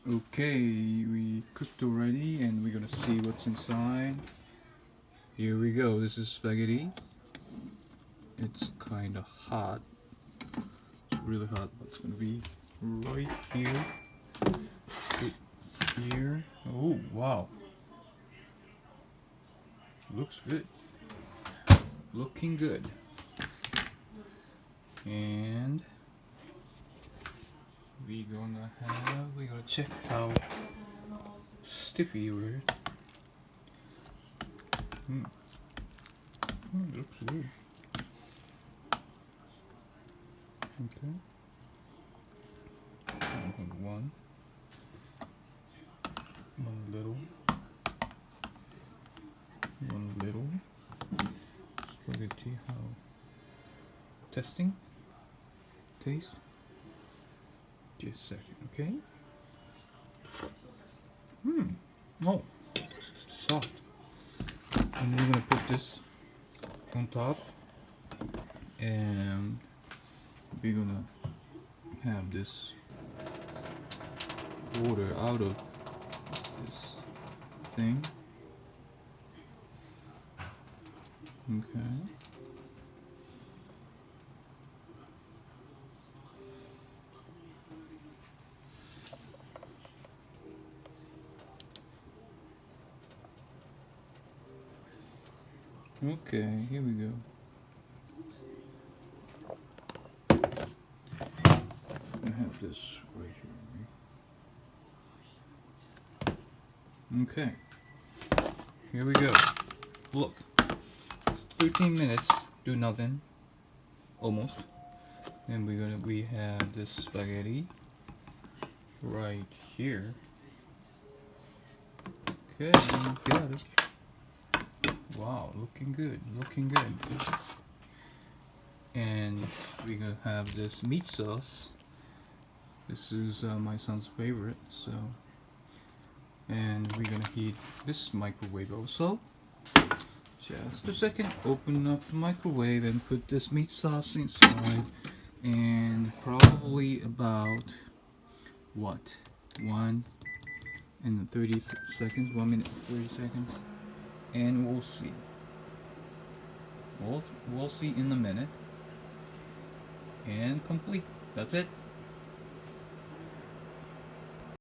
Okay, we cooked already and we're gonna see what's inside. Here we go, this is spaghetti. It's kinda hot. It's really hot, but it's gonna be right here. Put here. Oh, wow. Looks good. Looking good. And we're gonna check how stiffy we're. It looks good. Okay. I have one little, spaghetti. How testing taste? Just a second, okay? Oh, soft. And we're gonna put this on top, and we're gonna have this water out of this thing. Okay. Okay, here we go. I have this right here. Okay, here we go. Look, 13 minutes, do nothing, almost. And we have this spaghetti right here. Okay, got it. Wow, looking good, looking good. And we're gonna have this meat sauce. This is my son's favorite, so. And we're gonna heat this microwave also. Just a second, open up the microwave and put this meat sauce inside. And probably about, what, 1 minute 30 seconds, 1 minute 30 seconds. And we'll see. We'll see in a minute. And complete. That's it.